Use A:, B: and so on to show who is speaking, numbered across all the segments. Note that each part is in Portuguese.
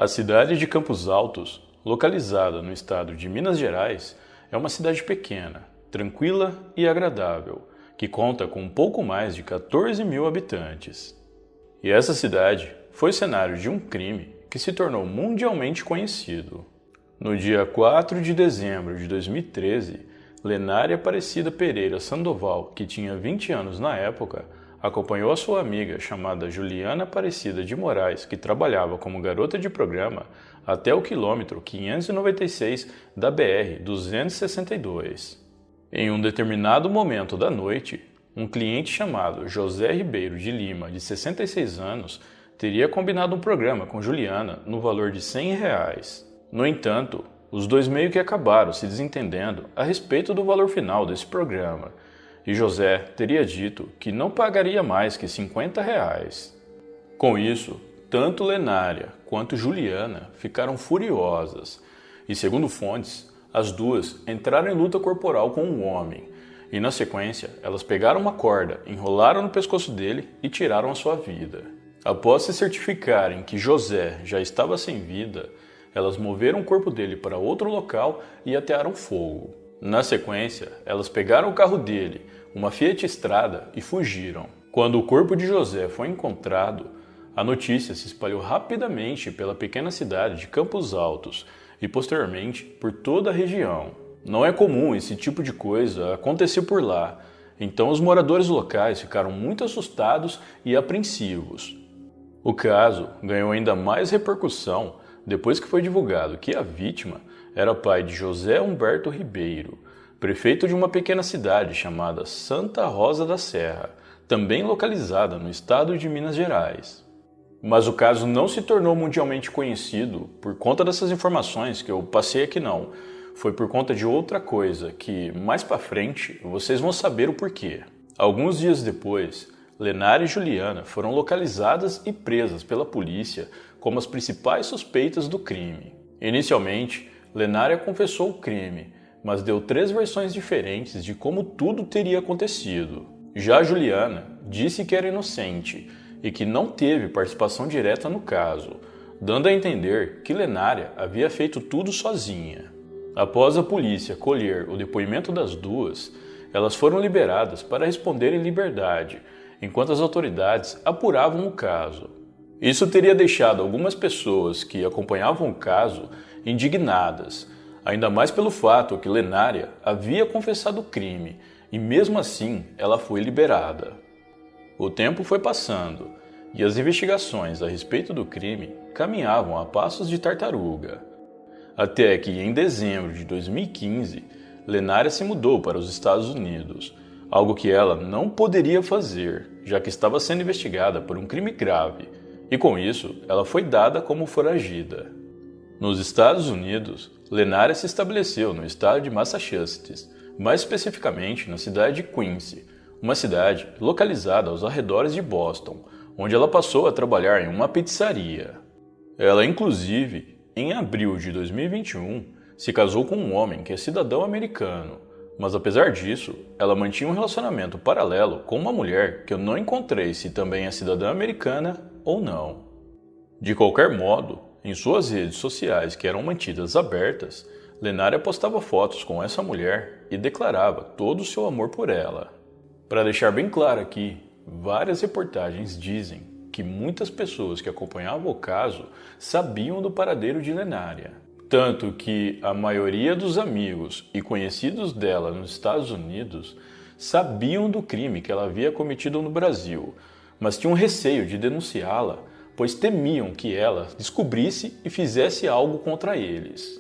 A: A cidade de Campos Altos, localizada no estado de Minas Gerais, é uma cidade pequena, tranquila e agradável, que conta com um pouco mais de 14 mil habitantes. E essa cidade foi cenário de um crime que se tornou mundialmente conhecido. No dia 4 de dezembro de 2013, Lenária Aparecida Pereira Sandoval, que tinha 20 anos na época, acompanhou a sua amiga chamada Juliana Aparecida de Moraes, que trabalhava como garota de programa, até o quilômetro 596 da BR-262. Em um determinado momento da noite, um cliente chamado José Ribeiro de Lima, de 66 anos, teria combinado um programa com Juliana no valor de R$ 100. No entanto, os dois meio que acabaram se desentendendo a respeito do valor final desse programa, e José teria dito que não pagaria mais que R$ 50. Com isso, tanto Lenária quanto Juliana ficaram furiosas, e segundo fontes, as duas entraram em luta corporal com o homem, e na sequência elas pegaram uma corda, enrolaram no pescoço dele e tiraram a sua vida. Após se certificarem que José já estava sem vida, elas moveram o corpo dele para outro local e atearam fogo. Na sequência, elas pegaram o carro dele, uma Fiat Strada, e fugiram. Quando o corpo de José foi encontrado, a notícia se espalhou rapidamente pela pequena cidade de Campos Altos e posteriormente por toda a região. Não é comum esse tipo de coisa acontecer por lá, então os moradores locais ficaram muito assustados e apreensivos. O caso ganhou ainda mais repercussão depois que foi divulgado que a vítima era pai de José Humberto Ribeiro, prefeito de uma pequena cidade chamada Santa Rosa da Serra, também localizada no estado de Minas Gerais. Mas o caso não se tornou mundialmente conhecido por conta dessas informações que eu passei aqui não. Foi por conta de outra coisa que, mais pra frente, vocês vão saber o porquê. Alguns dias depois, Lenária e Juliana foram localizadas e presas pela polícia como as principais suspeitas do crime. Inicialmente, Lenária confessou o crime, mas deu 3 versões diferentes de como tudo teria acontecido. Já Juliana disse que era inocente e que não teve participação direta no caso, dando a entender que Lenária havia feito tudo sozinha. Após a polícia colher o depoimento das duas, elas foram liberadas para responder em liberdade, enquanto as autoridades apuravam o caso. Isso teria deixado algumas pessoas que acompanhavam o caso indignadas, ainda mais pelo fato que Lenária havia confessado o crime e mesmo assim ela foi liberada. O tempo foi passando e as investigações a respeito do crime caminhavam a passos de tartaruga. Até que em dezembro de 2015, Lenária se mudou para os Estados Unidos, algo que ela não poderia fazer, já que estava sendo investigada por um crime grave, e com isso ela foi dada como foragida. Nos Estados Unidos, Lenária se estabeleceu no estado de Massachusetts, mais especificamente na cidade de Quincy, uma cidade localizada aos arredores de Boston, onde ela passou a trabalhar em uma pizzaria. Ela, inclusive, em abril de 2021, se casou com um homem que é cidadão americano, mas apesar disso, ela mantinha um relacionamento paralelo com uma mulher que eu não encontrei se também é cidadã americana ou não. De qualquer modo, em suas redes sociais que eram mantidas abertas, Lenária postava fotos com essa mulher e declarava todo o seu amor por ela. Para deixar bem claro aqui, várias reportagens dizem que muitas pessoas que acompanhavam o caso sabiam do paradeiro de Lenária. Tanto que a maioria dos amigos e conhecidos dela nos Estados Unidos sabiam do crime que ela havia cometido no Brasil, mas tinham receio de denunciá-la, pois temiam que ela descobrisse e fizesse algo contra eles.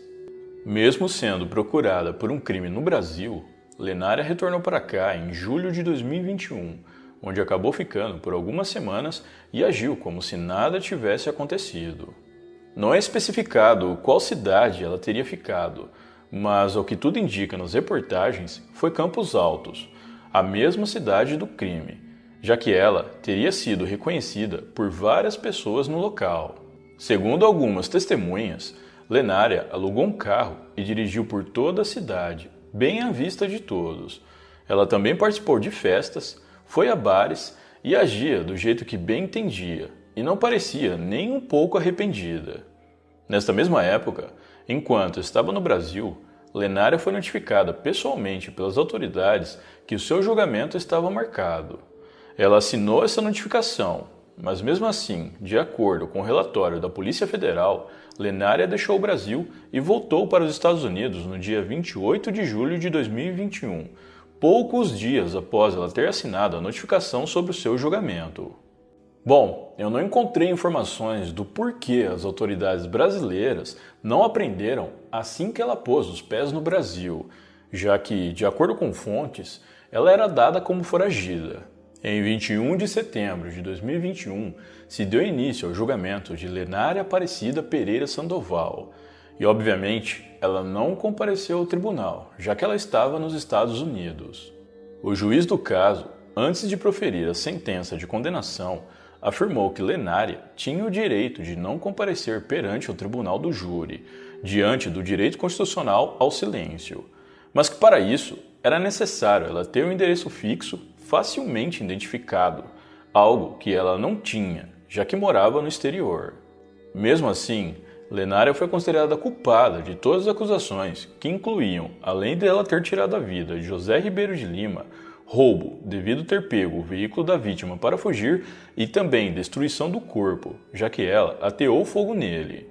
A: Mesmo sendo procurada por um crime no Brasil, Lenária retornou para cá em julho de 2021, onde acabou ficando por algumas semanas e agiu como se nada tivesse acontecido. Não é especificado qual cidade ela teria ficado, mas ao que tudo indica nas reportagens, foi Campos Altos, a mesma cidade do crime, já que ela teria sido reconhecida por várias pessoas no local. Segundo algumas testemunhas, Lenária alugou um carro e dirigiu por toda a cidade, bem à vista de todos. Ela também participou de festas, foi a bares e agia do jeito que bem entendia, e não parecia nem um pouco arrependida. Nesta mesma época, enquanto estava no Brasil, Lenária foi notificada pessoalmente pelas autoridades que o seu julgamento estava marcado. Ela assinou essa notificação, mas mesmo assim, de acordo com o relatório da Polícia Federal, Lenária deixou o Brasil e voltou para os Estados Unidos no dia 28 de julho de 2021, poucos dias após ela ter assinado a notificação sobre o seu julgamento. Bom, eu não encontrei informações do porquê as autoridades brasileiras não apreenderam assim que ela pôs os pés no Brasil, já que, de acordo com fontes, ela era dada como foragida. Em 21 de setembro de 2021, se deu início ao julgamento de Lenária Aparecida Pereira Sandoval. E, obviamente, ela não compareceu ao tribunal, já que ela estava nos Estados Unidos. O juiz do caso, antes de proferir a sentença de condenação, afirmou que Lenária tinha o direito de não comparecer perante o tribunal do júri, diante do direito constitucional ao silêncio, mas que para isso era necessário ela ter um endereço fixo facilmente identificado, algo que ela não tinha, já que morava no exterior. Mesmo assim, Lenária foi considerada culpada de todas as acusações, que incluíam, além dela ter tirado a vida de José Ribeiro de Lima, roubo, devido ter pego o veículo da vítima para fugir, e também destruição do corpo, já que ela ateou fogo nele.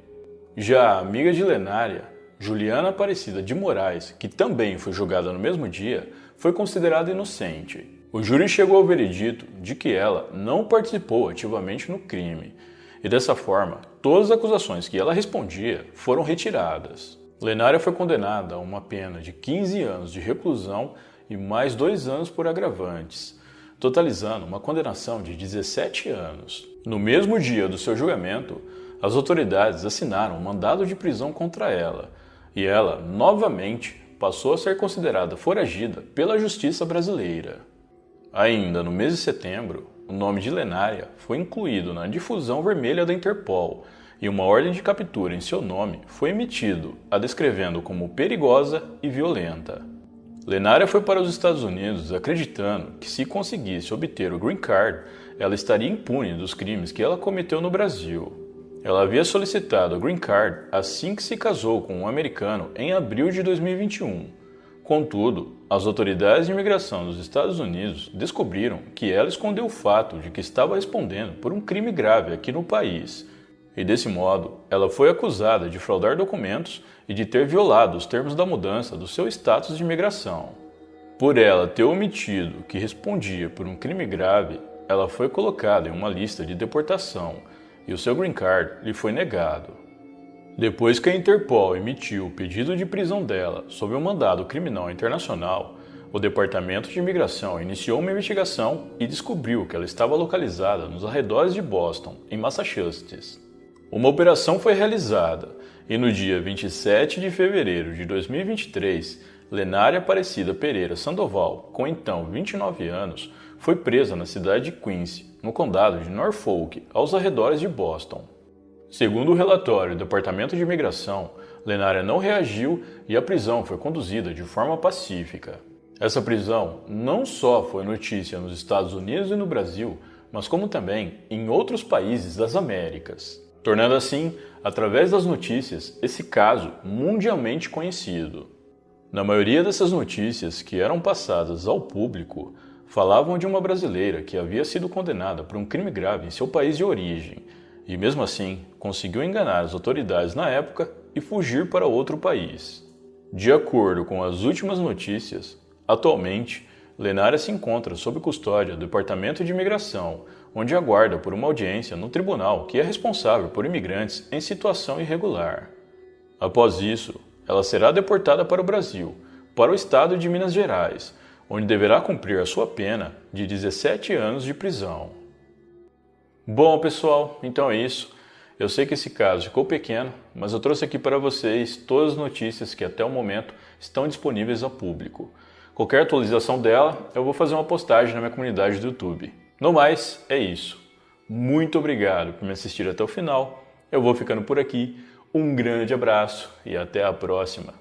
A: Já a amiga de Lenária, Juliana Aparecida de Moraes, que também foi julgada no mesmo dia, foi considerada inocente. O júri chegou ao veredito de que ela não participou ativamente no crime, e dessa forma, todas as acusações que ela respondia foram retiradas. Lenária foi condenada a uma pena de 15 anos de reclusão e mais 2 anos por agravantes, totalizando uma condenação de 17 anos. No mesmo dia do seu julgamento, as autoridades assinaram um mandado de prisão contra ela, e ela, novamente, passou a ser considerada foragida pela justiça brasileira. Ainda no mês de setembro, o nome de Lenária foi incluído na difusão vermelha da Interpol, e uma ordem de captura em seu nome foi emitido, a descrevendo como perigosa e violenta. Lenária foi para os Estados Unidos acreditando que, se conseguisse obter o Green Card, ela estaria impune dos crimes que ela cometeu no Brasil. Ela havia solicitado o Green Card assim que se casou com um americano em abril de 2021. Contudo, as autoridades de imigração dos Estados Unidos descobriram que ela escondeu o fato de que estava respondendo por um crime grave aqui no país. E desse modo, ela foi acusada de fraudar documentos e de ter violado os termos da mudança do seu status de imigração. Por ela ter omitido que respondia por um crime grave, ela foi colocada em uma lista de deportação e o seu Green Card lhe foi negado. Depois que a Interpol emitiu o pedido de prisão dela sob um mandado criminal internacional, o Departamento de Imigração iniciou uma investigação e descobriu que ela estava localizada nos arredores de Boston, em Massachusetts. Uma operação foi realizada e no dia 27 de fevereiro de 2023, Lenária Aparecida Pereira Sandoval, com então 29 anos, foi presa na cidade de Quincy, no condado de Norfolk, aos arredores de Boston. Segundo o relatório do Departamento de Imigração, Lenária não reagiu e a prisão foi conduzida de forma pacífica. Essa prisão não só foi notícia nos Estados Unidos e no Brasil, mas como também em outros países das Américas, tornando assim, através das notícias, esse caso mundialmente conhecido. Na maioria dessas notícias que eram passadas ao público, falavam de uma brasileira que havia sido condenada por um crime grave em seu país de origem, e mesmo assim conseguiu enganar as autoridades na época e fugir para outro país. De acordo com as últimas notícias, atualmente, Lenária se encontra sob custódia do Departamento de Imigração, onde aguarda por uma audiência no tribunal que é responsável por imigrantes em situação irregular. Após isso, ela será deportada para o Brasil, para o estado de Minas Gerais, onde deverá cumprir a sua pena de 17 anos de prisão. Bom, pessoal, então é isso. Eu sei que esse caso ficou pequeno, mas eu trouxe aqui para vocês todas as notícias que até o momento estão disponíveis ao público. Qualquer atualização dela, eu vou fazer uma postagem na minha comunidade do YouTube. No mais, é isso. Muito obrigado por me assistir até o final. Eu vou ficando por aqui. Um grande abraço e até a próxima.